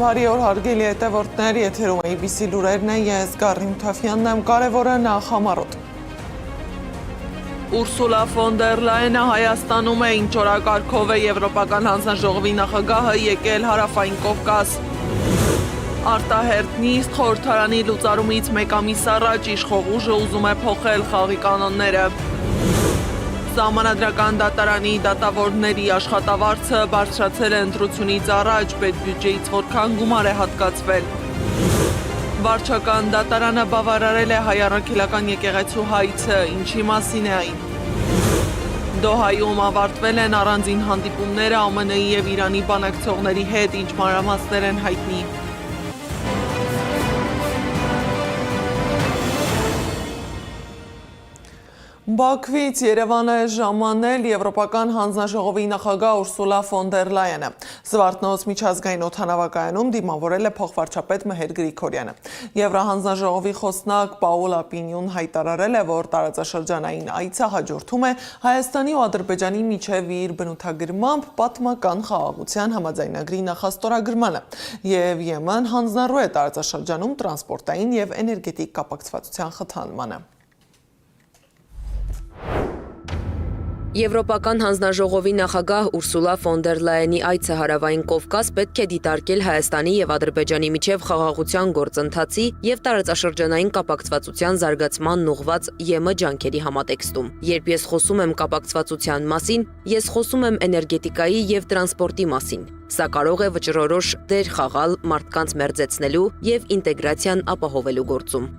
Բարի օր հարգելի հետևորդներ, եթերում ABC լուրերն են, ես Գառնի Մութաֆյանն եմ, կարևորը նախ համառոտ։ Ուրսուլա ֆոն դեր Լայենը Հայաստանում է, ինչ օրակարգով է Եվրոպական հանձնաժողովի նախագահը եկել Հարավային Կովկաս։ Արտահերթ նիստ խորհրդարանի լուծարումից մեկ ամիս առաջ իշխող ուժը ուզում է փոխել խաղի կանոնները։ Սահմանադրական դատարանի դատավորների աշխատավարձը բարձրացել է ընտրությունից առաջ, պետբյուջեից որքան գումար է հատկացվել։ Վարչական դատարանը բավարարել է հայ առաքելական եկեղեցու հայցը, ինչի մասին է այն։ Դոհայում ավարտվել են առանձին հանդիպումները ԱՄՆ-ի և Իրանի բանակցողների հետ, ինչ մանրամասներ են հայտնի։ Բաքվից Երևան է ժամանել Եվրոպական հանձնաժողովի նախագահ Ուրսուլա ֆոն դեր Լայենը։ Զվարթնոց միջազգային օդանավակայանում դիմավորել է փոխվարչապետ Մհեր Գրիգորյանը։ Եվրահանձնաժողովի խոսնակ Պաուլա Պինյուն հայտարարել է, որ տարածաշրջանային այցը հաջորդում է Հայաստանի ու Ադրբեջանի միջև իր բնութագրմամբ պատմական խաղաղության համաձայնագրի նախաստորագրմանը, և Եմեն հանձնառու է տարածաշրջանում տրանսպորտային և էներգետիկ կապակցվածության խթանմանը։ Եվրոպական հանձնաժողովի նախագահ Ուրսուլա ֆոն դեր Լայենի այցը Հարավային Կովկաս պետք է դիտարկել Հայաստանի և Ադրբեջանի միջև խաղաղության գործընթացի և տարածաշրջանային կապակցվածության զարգացմանն ուղղված ԵՄ ջանքերի համատեքստում։ Երբ ես խոսում եմ կապակցվածության մասին, ես խոսում եմ էներգետիկայի և տրանսպորտի մասին։ Սա կարող է վճռորոշ դեր խաղալ մարդկանց մերձեցնելու և ինտեգրացիան ապահովելու գործում։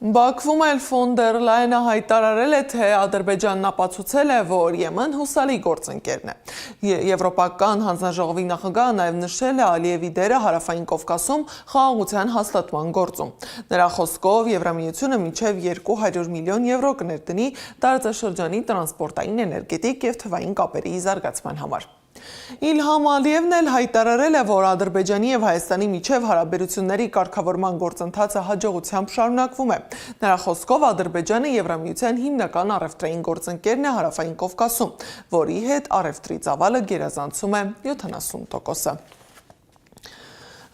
Բաքվում էլ ֆոն դեր Լայենը հայտարարել է, թե Ադրբեջանն ապացուցել է, որ Եմեն հուսալի գործընկերն է։ Եվրոպական հանձնաժողովի նախագահը նաև նշել է Ալիևի դերը Հարավային Կովկասում խաղաղության հաստատման գործում։ Նրա խոսքով Եվրամիությունը մինչև 200 միլիոն եվրո կներդնի տարածաշրջանի տրանսպորտային, էներգետիկ և թվային կապերի զարգացման համար։ Իլհամ Ալիևն էլ հայտարարել է, որ Ադրբեջանի և Հայաստանի միջև հարաբերությունների կարգավորման գործընթացը հաջողությամբ շարունակվում է։ Նրա խոսքով Ադրբեջանը Եվրամիության հիմնական առևտրային գործընկերն է Հարավային Կովկասում, որի հետ առևտրի ծավալը գերազանցում է 70%-ը։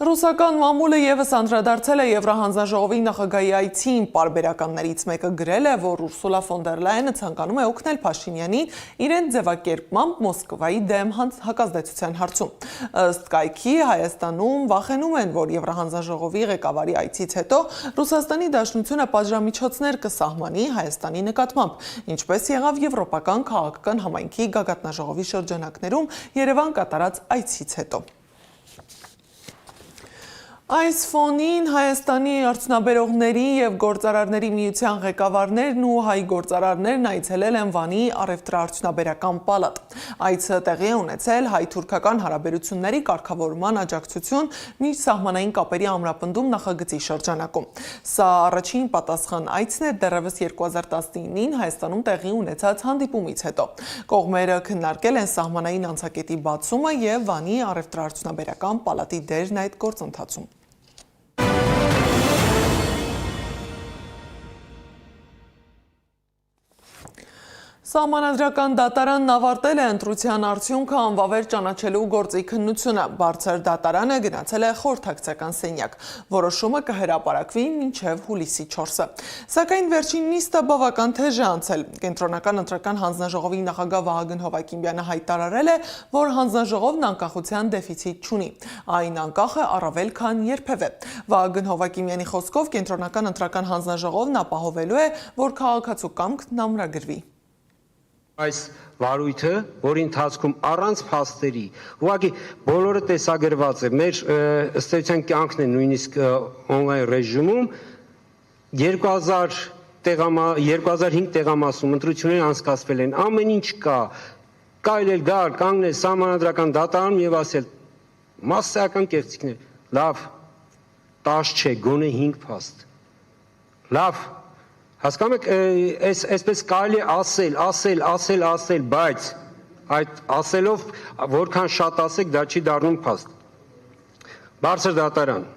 Ռուսական մամուլը ևս անդրադարձել է Եվրահանձնաժողովի նախագահի այցին, պարբերականներից մեկը գրել է, որ Ուրսուլա ֆոն դեր Լայենը ցանկանում է օգնել Փաշինյանին իրենց ձևակերպմամբ Մոսկվայի դեմ հակազդեցության հարցում։ Ըստ կայքի Հայաստանում վախենում են, որ Եվրահանձնաժողովի ղեկավարի այցից հետո Ռուսաստանի Դաշնությունը պատժամիջոցներ կսահմանի Հայաստանի նկատմամբ, ինչպես եղավ Եվրոպական քաղաքական համայնքի գագաթնաժողովի շրջանակներում Երևան կատարած այցից հետո։ Այս ֆոնին Հայաստանի արդյունաբերողների և գործարարների միության ղեկավարներն ու հայ գործարարներն այցելել են Վանի առևտրաարդյունաբերական պալատ։ Այցը տեղի է ունեցել հայ-թուրքական հարաբերությունների կարգավորման աջակցություն միջսահմանային կապերի ամրապնդում նախագծի շրջանակում։ Սա առաջին պատասխան այցն է դեռևս 2019-ին Հայաստանում տեղի ունեցած հանդիպումից հետո։ Կողմերը քննարկել են սահմանային անցակետի բացումը և Վանի առևտրաարդյունաբերական պալատի դերն այդ գործընթացում։ Սահմանադրական դատարանն ավարտել է ընտրության արդյունքը անվավեր ճանաչելու գործի քննությունը։ Բարձր դատարանը գնացել է խորհրդակցական սենյակ։ Որոշումը կհրապարակվի մինչև հուլիսի 4-ը։ Սակայն վերջին նիստը բավական թեժ է անցել։ Կենտրոնական ընտրական հանձնաժողովի նախագահ Վահագն Հովհակիմյանը հայտարարել է, որ հանձնաժողովն անկախության դեֆիցիտ չունի։ Այն անկախ է առավել քան երբևէ։ Վահագն Հովհակիմյանի խոսքով կենտրոնական ընտրական հանձնաժողովն ապահովելու է, որ քաղաքացու կամքն ամրագրվի։ Այս վարույթը, որի ընթացքում առանց փաստերի, ուղղակի բոլորը տեսագրված է, մեր ըստ էության կյանքն է նույնիսկ օնլայն ռեժիմում 2005 տեղամասում ընտրություններ անցկացվել են, ամեն ինչ կա, կարելի է գալ, կանգնել սահմանադրական դատարանում եւ ասել մասսայական կեղծիքներ, լավ, 10 չէ, գոնե 5 փաստ, լավ, հասկանում եք, այսպես կարելի է ասել, բայց այդ ասելով որքան շատ ասեք, դա չի դառնում փաստ։ Բարձր դատարան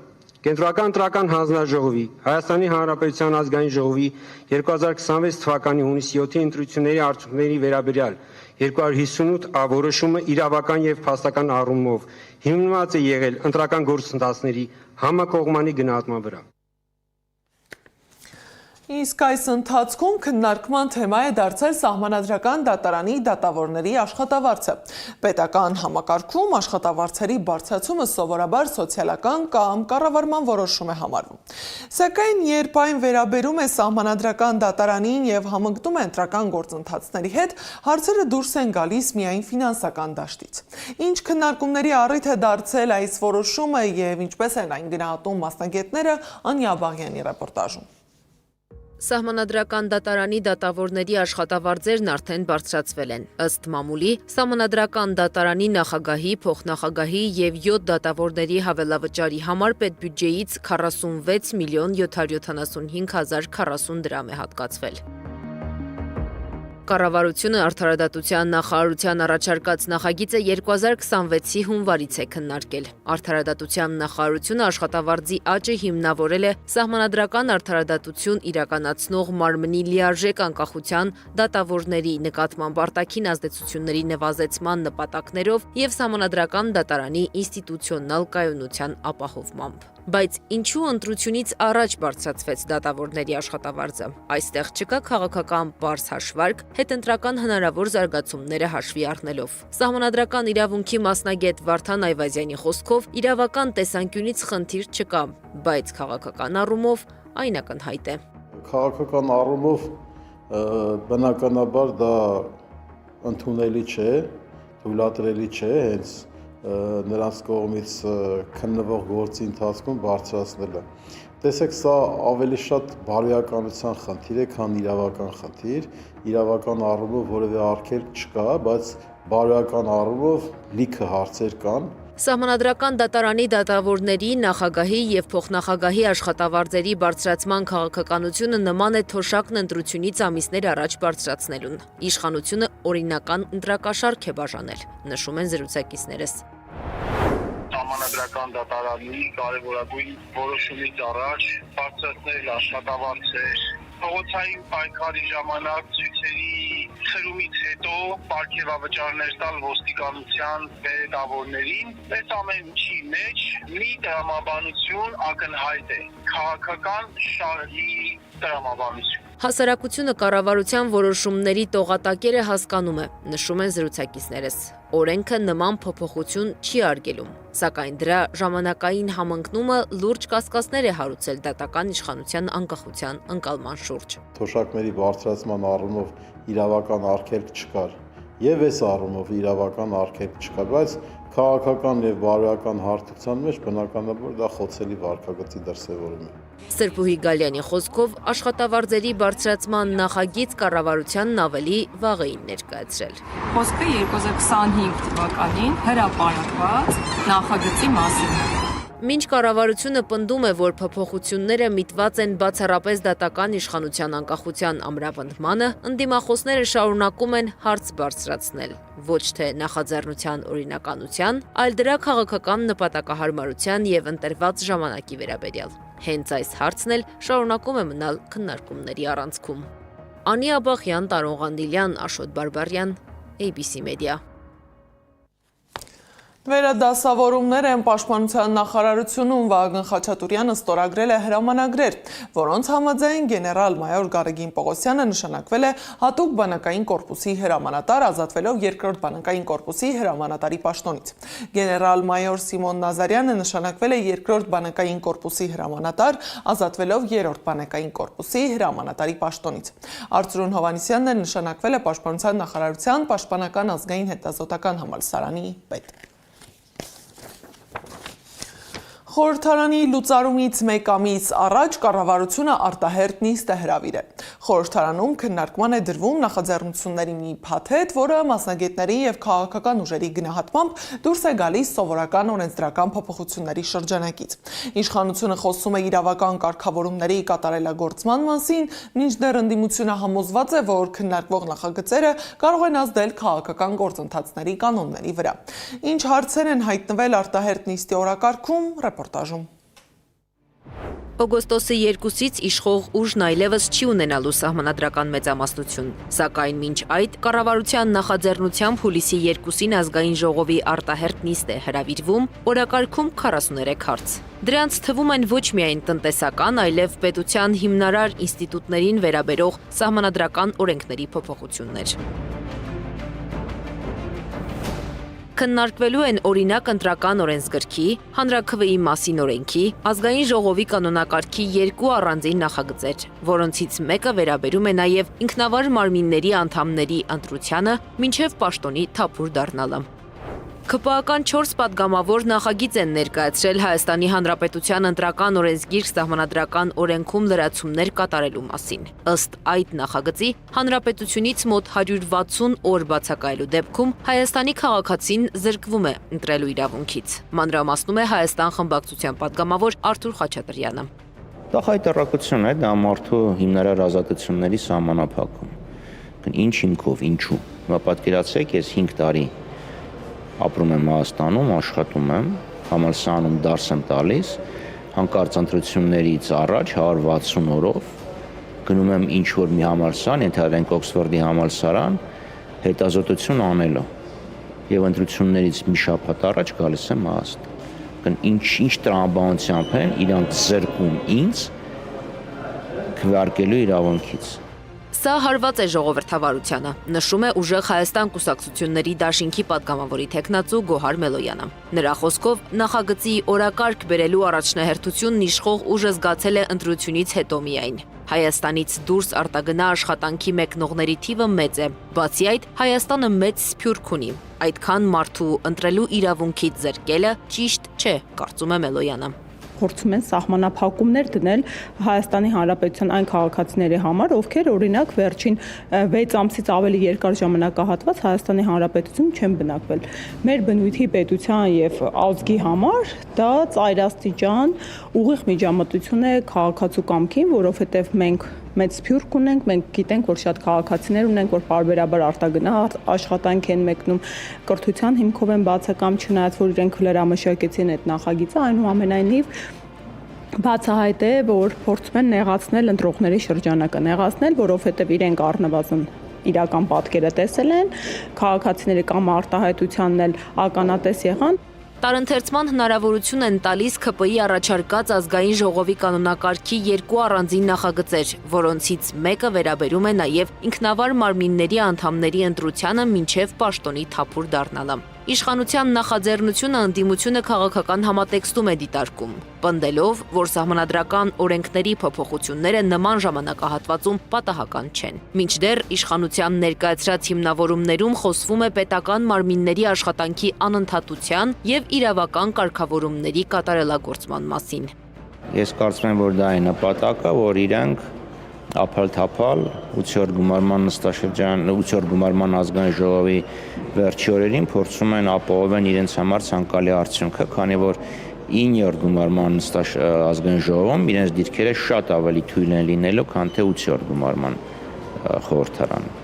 Կենտրոնական ընտրական հանձնաժողովի Հայաստանի Հանրապետության ազգային ժողովի 2026 թվականի հունիսի 7-ի ընտրությունների արդյունքների վերաբերյալ 258 որոշումը իրավական եւ փաստական առումով հիմնված է եղել ընտրական գործընթացների համակողմանի գնահատման վրա։ Իսկ այս ընթացքում քննարկման թեմա է դարձել Սահմանադրական դատարանի դատավորների աշխատավարձը։ Պետական համակարգում աշխատավարձերի բարձրացումը սովորաբար սոցիալական կամ կառավարման որոշում է համարվում։ Սակայն երբ այն վերաբերում է Սահմանադրական դատարանին եւ համընկնում է ընտրական գործընթացների հետ, հարցերը դուրս են գալիս միայն ֆինանսական դաշտից։ Ինչ քննարկումների առիթ է դարձել այս որոշումը եւ ինչպես են այն գնահատում մասնագետները, Անյա Բաղյանի ռեպորտաժում։ Սահմանադրական դատարանի դատավորների աշխատավարձերն արդեն բարձրացվել են։ Ըստ մամուլի, Սահմանադրական դատարանի նախագահի, փոխնախագահի եւ 7 դատավորների հավելավճարի համար պետբյուջեից 46 միլիոն 775 հազար 40 դրամ է հատկացվել։ Կառավարությունը Արդարադատության նախարարության առաջարկած նախագիծը 2026-ի հունվարից է քննարկել։ Արդարադատության նախարարությունը աշխատավարձի աճը հիմնավորել է Սահմանադրական արդարադատություն իրականացնող մարմնի լիարժեք անկախության, դատավորների նկատմամբ արտաքին ազդեցությունների նվազեցման նպատակներով եւ Սահմանադրական դատարանի ինստիտուցիոնալ կայունության ապահովմամբ։ Բայց ինչու ընտրությունից առաջ բարձրացվեց դատավորների աշխատավարձը։ Այստեղ չկա քաղաքական պարզ հաշվարկ, հետընտրական հնարավոր զարգացումները հաշվի առնելով։ Սահմանադրական իրավունքի մասնագետ Վարդան Այվազյանի խոսքով իրավական տեսանկյունից խնդիր չկա, բայց քաղաքական առումով այն ակնհայտ է։ Քաղաքական առումով բնականաբար դա ընդունելի չէ, թույլատրելի չէ, հենց նրանց կողմից քննվող գործի ընթացքում բարձրացնելը։ Տեսեք, սա ավելի շատ բարոյականության խնդիր է, քան իրավական խնդիր։ Իրավական առումով որևէ արգելք չկա, բայց բարոյական առումով լիքը հարցեր կան։ Սահմանադրական դատարանի դատավորների, նախագահի եւ փոխնախագահի աշխատավարձերի բարձրացման քաղաքականությունը նման է թոշակն ընտրությունից ամիսներ առաջ բարձրացնելուն։ Իշխանությունը օրինական ընտրակաշառք է բաժանել, նշում են զրուցակիցներս։ Սահմանադրական դատարանի կարևորագույն որոշումից առաջ բարձրացնել աշխատավարձեր, փողոցային պայքարի ժամանակ ցույցերի խրումից հետո պարգևավճարներ տալ ոստիկանության վերահսկողներին, այս ամեն ինչի մեջ մի տրամաբանություն ակնհայտ է՝ քաղաքական շահի տրամաբանություն։ Հասարակությունը կառավարության որոշումների տողատակերը հասկանում է, նշում են զրուցակիցներս։ Օրենքը նման փոփոխություն չի արգելում, սակայն դրա ժամանակային համընկնումը լուրջ կասկածներ է հարուցել դատական իշխանության անկախության ընկալման շուրջ։ Թոշակների բարձրացման առումով իրավական արգելք չկար, եւ այս առումով իրավական արգելք չկար, բայց քաղաքական եւ բարոյական հարթության մեջ բնականաբար դա խոցելի վարքագծի դրսևորում է։ Սրբուհի Գալյանի խոսքով աշխատավարձերի բարձրացման նախագիծ կառավարությանն ավելի վաղ էին ներկայացրել։ Խոսքը 2025 թվականին հրապարակված նախագծի մասին։ Մինչ կառավարությունը պնդում է, որ փոփոխությունները միտված են բացառապես դատական իշխանության անկախության ամրապնդմանը, ընդդիմախոսները շարունակում են հարց բարձրացնել ոչ թե նախաձեռնության օրինականության, այլ դրա քաղաքական նպատակահարմարության եւ ընտրված ժամանակի վերաբերյալ։ Հենց այս հարցն էլ շարունակում է մնալ քննարկումների առանցքում։ Անիա Բաղյան, Տարոն Ղանդիլյան, Աշոտ Բարբարյան, ABC Media։ Վերադասավորումներ են Պաշտպանության նախարարությունում Վահագն Խաչատուրյանը ստորագրել է հրամանագրեր, որոնց համաձայն գեներալ-մայոր Գարեգին Պողոսյանը նշանակվել է հատուկ բանակային կորպուսի հրամանատար, ազատվելով 2-րդ բանակային կորպուսի հրամանատարի պաշտոնից։ Գեներալ-մայոր Սիմոն Նազարյանը նշանակվել է 2-րդ բանակային կորպուսի հրամանատար, ազատվելով 3-րդ բանակային կորպուսի հրամանատարի պաշտոնից։ Արծրուն Հովհաննիսյանն էլ նշանակվել է Պաշտպանության նախարարության Պաշտպանական ազգային հետազոտական համալսարանի պետ։ Խորհրդարանի լուծարումից մեկ ամիս առաջ կառավարությունը արտահերթ նիստ է հրավիրել։ Խորհրդարանում քննարկման է դրվում նախաձեռնությունների մի փաթեթ, որը մասնագետների եւ քաղաքական ուժերի գնահատմամբ դուրս է գալիս սովորական օրենսդրական փոփոխությունների շրջանակից։ Իշխանությունը խոսում է իրավական կարգավորումների կատարելագործման մասին, մինչդեռ ընդդիմությունը համոզված է, որ քննարկվող նախագծերը կարող են ազդել քաղաքական գործընթացների կանոնների վրա։ Ինչ հարցեր են հայտնվել արտահերթ նիստի օրակարգում, ռեպորտաժում։ Օգոստոսի 2-ից իշխող ուժն այլևս չի ունենալու սահմանադրական մեծամասնություն, սակայն մինչ այդ կառավարության նախաձեռնությամբ հուլիսի 2-ին ազգային ժողովի արտահերթ նիստ է հրավիրվում, օրակարգում 43 հարց։ Դրանց թվում են ոչ միայն տնտեսական, այլև պետության հիմնարար ինստիտուտներին վերաբերող սահմանադրական օրենքների փոփոխություններ։ Քննարկվելու են օրինակ ընտրական օրենսգրքի, հանրաքվեի մասին օրենքի, ազգային ժողովի կանոնակարգի 2 առանձին նախագծեր, որոնցից մեկը վերաբերում է նաև ինքնավար մարմինների անդամների ընտրությանը, մինչև պաշտոնի թափուր դառնալը։ ՔՊԱ-ական 4 պատգամավոր նախագիծ են ներկայացրել Հայաստանի Հանրապետության ընտրական օրենսգիրք սահմանադրական օրենքում լրացումներ կատարելու մասին։ Ըստ այդ նախագծի, հանրապետությունից մոտ 160 օր բացակայելու դեպքում Հայաստանի քաղաքացին զրկվում է ընտրելու իրավունքից։ Մանրամասնում է Հայաստան խմբակցության պատգամավոր Արթուր Խաչատրյանը։ Դա հայտարարություն է, դա մարդու հիմնարար ազատությունների սահմանափակում։ Ինչ հիմքով, ինչու։ Պատկերացրեք, ես 5 տարի ապրում եմ Հայաստանում, աշխատում եմ, համալսարանում դարս եմ տալիս, հանկարծ ընտրություններից առաջ 160 օրով գնում եմ ինչ-որ մի համալսարան, ենթադրենք Օքսֆորդի համալսարան, հետազոտություն անելու։ Եվ ընտրություններից մի շաբաթ առաջ գալիս եմ Հայաստան։ Ինչ տրամաբանությամբ են իրանք զրկում ինձ քվեարկելու իրավունքից։ Սա հարված է ժողովրդավարությանը, նշում է ուժեղ Հայաստան կուսակցությունների դաշինքի պատգամավորի թեկնածու Գոհար Մելոյանը։ Նրա խոսքով նախագծի օրակարգ բերելու առաջնահերթությունն իշխող ուժը զգացել է ընտրությունից հետո միայն։ Հայաստանից դուրս արտագնա աշխատանքի մեկնողների թիվը մեծ է։ Բացի այդ, Հայաստանը մեծ սփյուռք ունի։ Այդքան մարդու ընտրելու իրավունքից զրկելը ճիշտ չէ, կարծում է Մելոյանը։ Փորձում են սահմանափակումներ դնել Հայաստանի Հանրապետության այն քաղաքացիների համար, ովքեր օրինակ վերջին 6 ամսից ավելի երկար ժամանակահատված Հայաստանի Հանրապետությունում չեն բնակվել։ Մեր բնույթի, պետության եւ ազգի համար դա ծայրաստիճան ուղիղ միջամտություն է քաղաքացու կամքին, որովհետեւ մենք մեծ սփյուռք ունենք, մենք գիտենք, որ շատ քաղաքացիներ ունենք, որ պարբերաբար արտագնա աշխատանք են մեկնում, կրթության հիմքով են բացակամ, չնայած որ իրենք լրամշակեցին այդ նախագիծը, այնուամենայնիվ բացահայտ է, որ փորձում են նեղացնել ընտրողների շրջանակը, որովհետև իրենք առնվազն իրական պատկերը տեսել են, քաղաքացիների կամ արտահայտությանն էլ ականատես եղան։ Տարընթերցման հնարավորություն են տալիս ՔՊ-ի առաջարկած ազգային ժողովի կանոնակարգի 2 առանձին նախագծեր, որոնցից մեկը վերաբերում է նաև ինքնավար մարմինների անդամների ընտրությանը մինչև պաշտոնի թափուր դառնալը։ Իշխանության նախաձեռնությունը ընդդիմությունը քաղաքական համատեքստում է դիտարկում, պնդելով, որ սահմանադրական օրենքների փոփոխությունները նման ժամանակահատվածում պատահական չեն։ Մինչդեռ իշխանության ներկայացրած հիմնավորումներում խոսվում է պետական մարմինների աշխատանքի անընդհատության եւ իրավական կարգավորումների կատարելագործման մասին։ Ես կարծում եմ, որ դա է նպատակը, որ իրենք ափալ-թափալ 8-րդ գումարման ազգային ժողովի վերջի օրերին փորձում են ապահովել իրենց համար ցանկալի արդյունքը, քանի որ 9-րդ գումարման ազգային ժողովում իրենց դիրքերը շատ ավելի թույլ են լինելու, քան թե 8-րդ գումարման խորհրդարանում։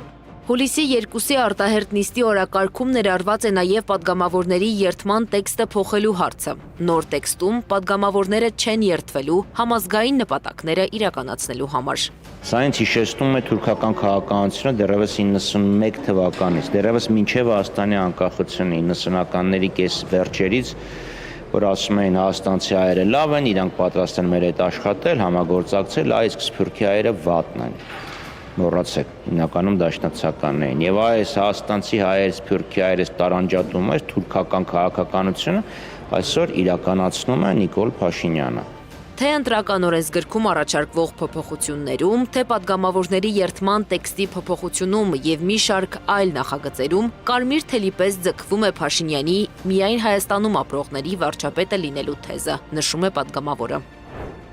Հուլիսի 2-ի արտահերթ նիստի օրակարգում ներառված է նաև պատգամավորների երթման տեքստը փոխելու հարցը։ Նոր տեքստում պատգամավորները չեն երթվելու համազգային նպատակները իրականացնելու համար։ Սա ինձ հիշեցնում է թուրքական քաղաքականությունը դեռևս 91 թվականից, դեռևս մինչև Հայաստանի անկախությունը 90-ականների կեսվերջերից, որ ասում էին հայաստանցի հայերը լավ են, իրանք պատրաստ են մեր հետ աշխատել, համագործակցել, իսկ սփյուռքի հայերը վատն են։ Մոռացեք, հիմնականում դաշնակցականն էին։ Եվ այս հայաստանցի հայեր, սփյուռքի հայեր տարանջատում այս թուրքական քաղաքականությունը այսօր իրականացնում է Նիկոլ Փաշինյանը։ Թե ընտրական օրենսգրքում առաջարկվող փոփոխություններում, թե պատգամավորների երթման տեքստի փոփոխությունում եւ մի շարք այլ նախագծերում կարմիր թելի պես ձգվում է Փաշինյանի միայն Հայաստանում ապրողների վարչապետը լինելու թեզը, նշում է պատգամավորը։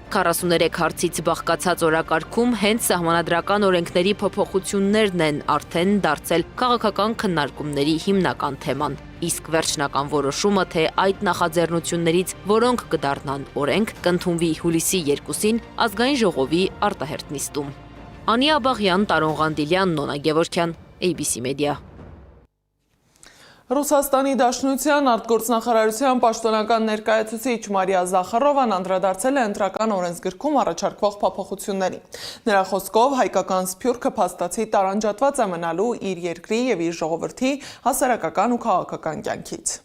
43 հարցից բաղկացած օրակարգում հենց սահմանադրական օրենքների փոփոխություններն են արդեն դարձել քաղաքական քննարկումների հիմնական թեման։ Իսկ վերջնական որոշումը, թե այդ նախաձեռնություններից որոնք կդառնան օրենք, կընդունվի հուլիսի 2-ին ազգային ժողովի արտահերթ նիստում։ Անի Աբաղյան, Տարոն Ղանդիլյան, Նոնա Գևորգյան, ABC Media։ Ռուսաստանի Դաշնության արտգործնախարարության պաշտոնական ներկայացուցիչ Մարիա Զախարովան անդրադարձել է ընտրական օրենսգրքում առաջարկվող փոփոխություններին։ Նրա խոսքով հայկական սփյուռքը փաստացի տարանջատված է մնալու իր երկրի եւ իր ժողովրդի հասարակական ու քաղաքական կյանքից։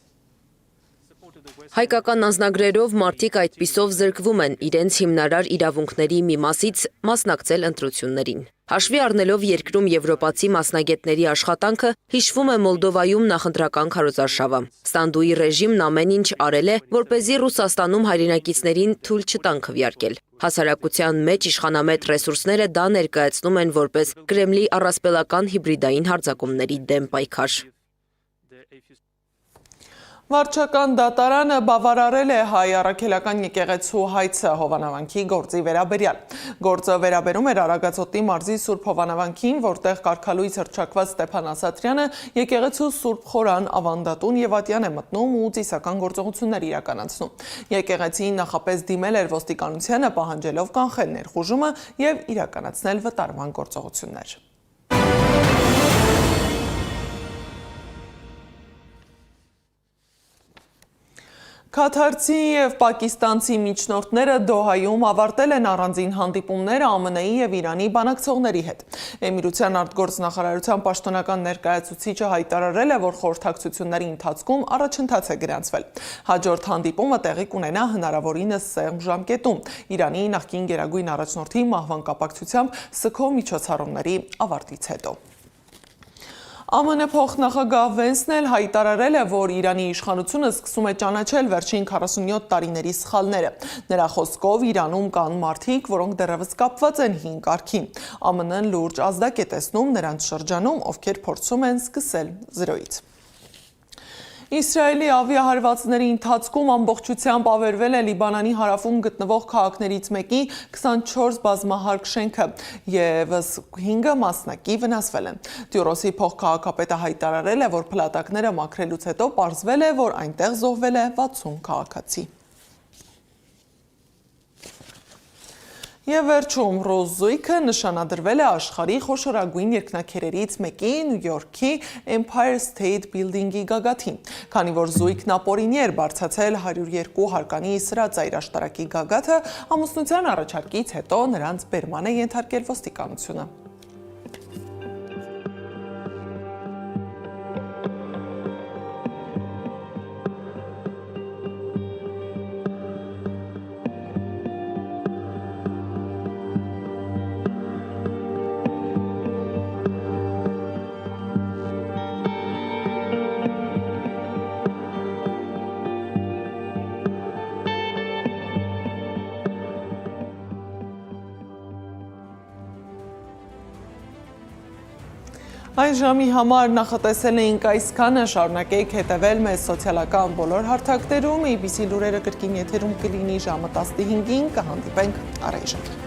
Հայկական անձնագրերով մարդիկ այդպիսով զրկվում են իրենց հիմնարար իրավունքների մի մասից մասնակցել ընտրություններին։ Հաշվի առնելով երկրում եվրոպացի մասնագետների աշխատանքը, հիշվում է Մոլդովայում նախընտրական քարոզարշավը։ Ստանդուի ռեժիմն ամեն ինչ արել է, որպեսզի Ռուսաստանում հայրենակիցներին թույլ չտան քվեարկել։ Հասարակության մեջ իշխանամետ ռեսուրսները դա ներկայացնում են որպես Կրեմլի առասպելական հիբրիդային հարձակումների դեմ պայքար։ Վարչական դատարանը բավարարել է հայ առաքելական եկեղեցու հայցը Հովանավանքի գործի վերաբերյալ։ Գործը վերաբերում էր Արագածոտնի մարզի Սուրբ Հովանավանքին, որտեղ կարգալույց հռչակված Ստեփան Ասատրյանը եկեղեցու Սուրբ Խորան ավանդատուն եւ ատյան է մտնում ու ծիսական գործողություններ իրականացնում։ Եկեղեցին նախապես դիմել էր ոստիկանությանը, պահանջելով կանխել ներխուժումը եւ իրականացնել վտարման գործողություններ։ Քաթարցի և պակիստանցի միջնորդները Դոհայում ավարտել են առանձին հանդիպումները ԱՄՆ-ի և Իրանի բանակցողների հետ։ Էմիրության արտգործնախարարության պաշտոնական ներկայացուցիչը հայտարարել է, որ խորհրդակցությունների ընթացքում առաջընթաց է գրանցվել։ Հաջորդ հանդիպումը տեղի կունենա հնարավորինս սեղմ ժամկետում, Իրանի նախկին գերագույն առաջնորդի մահվան կապակցությամբ ՍՔՕ միջոցառումների ավարտից հետո։ ԱՄՆ փոխնախագահ Վենսն էլ հայտարարել է, որ Իրանի իշխանությունը սկսում է ճանաչել վերջին 47 տարիների սխալները։ Նրա խոսքով Իրանում կան մարդիկ, որոնք դեռևս կապված են հին կարգին։ ԱՄՆ-ն լուրջ ազդակ է տեսնում նրանց շրջանում, ովքեր փորձում են սկսել զրոյից։ Իսրայելի ավիահարվածների ընթացքում ամբողջությամբ ավերվել է Լիբանանի հարավում գտնվող քաղաքներից մեկի 24 բազմահարկ շենքը, ևս 5 մասնակի վնասվել են։ Դյուրոսի փոխքաղաքապետը հայտարարել է, որ փլատակները մաքրելուց հետո պարզվել է, որ այնտեղ զոհվել է 60 քաղաքացի։ Եվ վերջում ռուս զույգը նշանադրվել է աշխարհի խոշորագույն երկնաքերերից մեկի Նյու Յորքի Empire State Building-ի գագաթին։ Քանի որ զույգն ապօրինի էր բարձրացել 102 հարկանի սրածայր աշտարակի գագաթը, ամուսնության առաջարկից հետո նրանց բերման է ենթարկել ոստիկանությունը։ Այս ժամի համար նախատեսել էինք այսքանը, շարունակեք հետևել մեզ սոցիալական բոլոր հարթակներում, ABC լուրերը կրկին եթերում կլինի ժամը 15-ին, կհանդիպենք առայժմ։